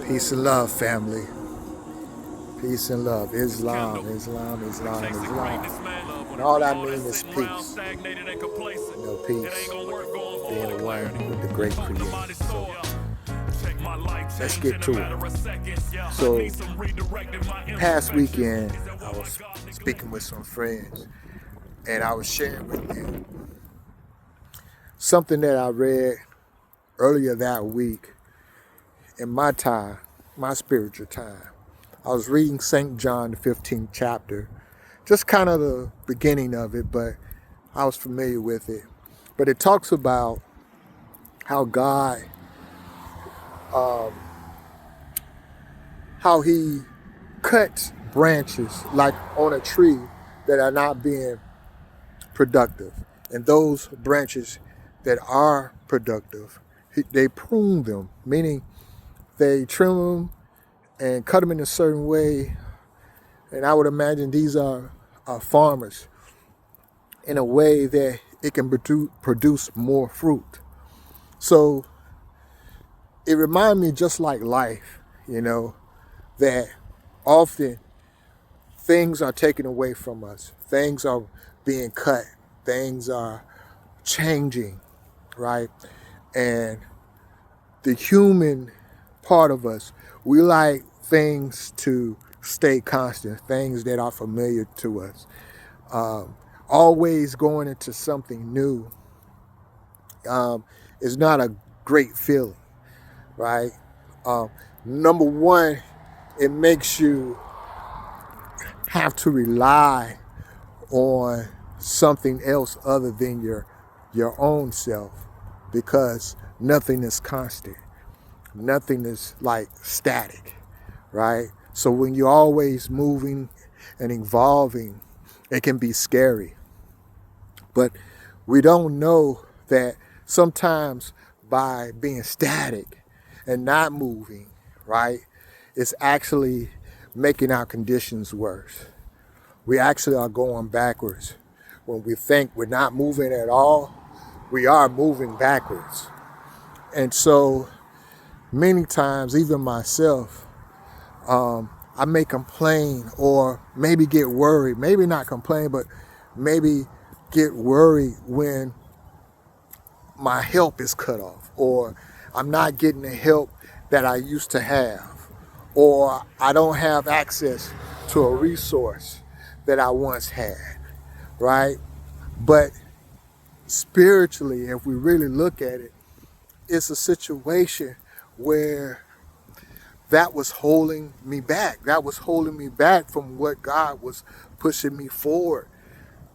Peace and love, family. Peace and love. Islam, Islam, Islam, Islam. And all I mean is peace. Peace. Being one with the great creator. So let's get to it. So past weekend, I was speaking with some friends, and I was sharing with them something that I read earlier that week in my time, my spiritual time. I was reading St. John, the 15th chapter, just kind of the beginning of it, but I was familiar with it. But it talks about how God, how he cuts branches like on a tree that are not being productive. And those branches that are productive, they prune them, meaning they trim them and cut them in a certain way. And I would imagine these are farmers in a way that it can produce more fruit. So it reminds me, just like life, that often things are taken away from us. Things are being cut. Things are changing, right? And the human part of us, we like things to stay constant, things that are familiar to us. Always going into something new is not a great feeling, right? Number one, it makes you have to rely on something else other than your own self, because nothing is constant. Nothing is like static, right? So when you're always moving and evolving, it can be scary. But we don't know that sometimes by being static and not moving, right, it's actually making our conditions worse. We actually are going backwards. When we think we're not moving at all, we are moving backwards. And so many times, even myself, I may complain or maybe get worried, maybe not complain, but maybe get worried when my help is cut off, or I'm not getting the help that I used to have, or I don't have access to a resource that I once had, right? But spiritually, if we really look at it, it's a situation where that was holding me back. That was holding me back from what God was pushing me forward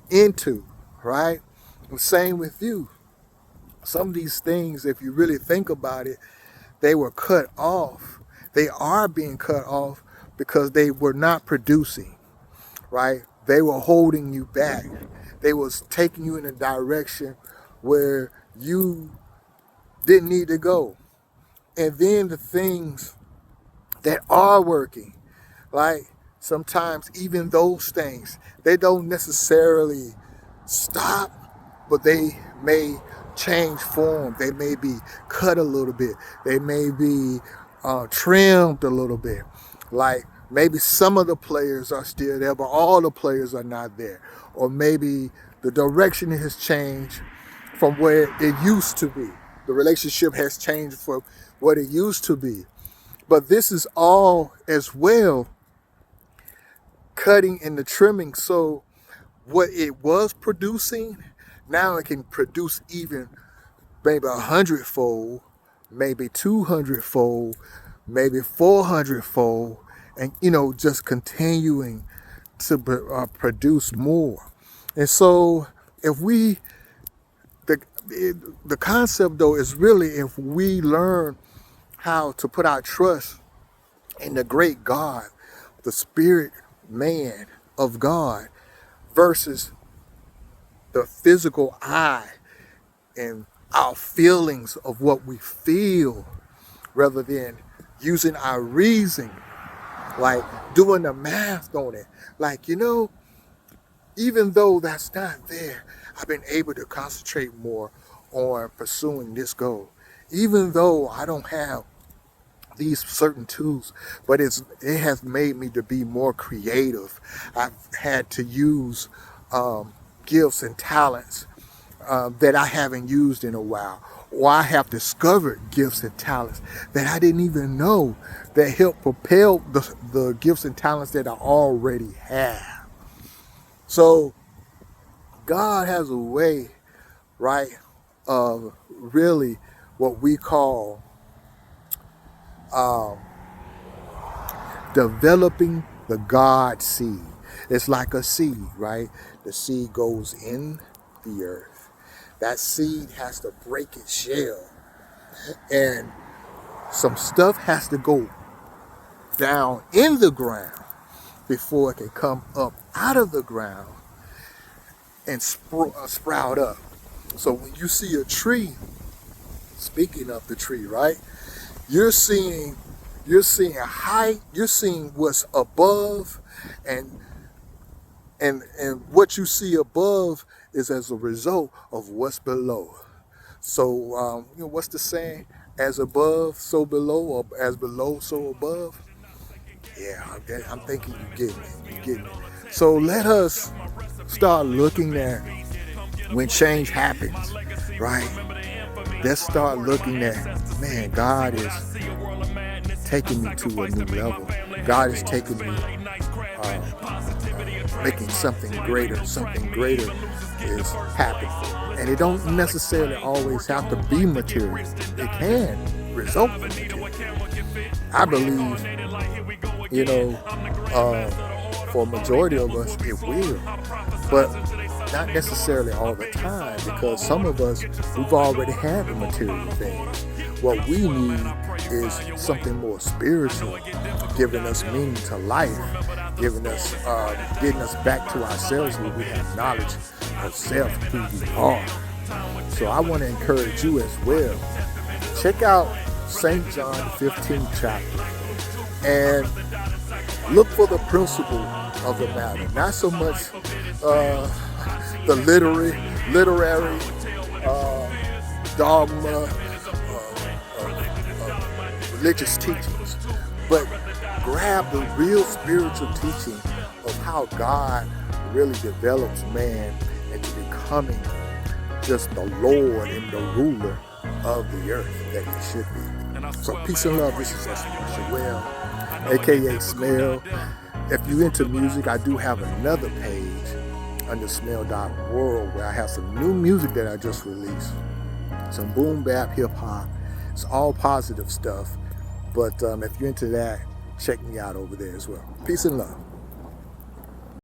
into, right? The same with you. Some of these things, if you really think about it, they were cut off. They are being cut off because they were not producing, right? They were holding you back. They was taking you in a direction where you didn't need to go. And then the things that are working, like sometimes even those things, they don't necessarily stop, but they may change form. They may be cut a little bit. They may be trimmed a little bit. Like maybe some of the players are still there, but all the players are not there. Or maybe the direction has changed from where it used to be. The relationship has changed from what it used to be. But this is all as well cutting and the trimming. So what it was producing, now it can produce even maybe 100-fold, maybe 200-fold, maybe 400-fold, and just continuing to produce more. And so if we, the concept though is really, if we learn how to put our trust in the great God, the spirit man of God, versus the physical eye and our feelings of what we feel, rather than using our reason, like doing the math on it. Like, even though that's not there, I've been able to concentrate more on pursuing this goal. Even though I don't have these certain tools, but it has made me to be more creative. I've had to use gifts and talents that I haven't used in a while, or I have discovered gifts and talents that I didn't even know that help propel the gifts and talents that I already have. So God has a way, right, of really what we call developing the God seed. It's like a seed, right? The seed goes in the earth. That seed has to break its shell, and some stuff has to go down in the ground before it can come up out of the ground and sprout up. So when you see a tree, speaking of the tree, right? You're seeing height, you're seeing what's above, and what you see above is as a result of what's below. So what's the saying? As above, so below, or as below, so above. Yeah, I'm thinking you get me. You get me. So let us start looking at when change happens, right? Let's start looking at, man, God is taking me to a new level. God is taking me, making something greater. Something greater is happening. And it don't necessarily always have to be material. It can result in material. I believe, for a majority of us, it will. But not necessarily all the time, because some of us, we've already had the material things. What we need is something more spiritual, giving us meaning to life, getting us back to ourselves where we have knowledge of self, who we are. So I want to encourage you as well. Check out St. John 15th chapter and look for the principle of the matter, not so much the literary dogma, religious teachings, but grab the real spiritual teaching of how God really develops man into becoming just the Lord and the ruler of the earth that he should be. So peace and love. This is Well, aka Smell. If you're into music, I do have another page under smell.world where I have some new music that I just released. Some boom bap hip hop. It's all positive stuff. But if you're into that, check me out over there as well. Peace and love.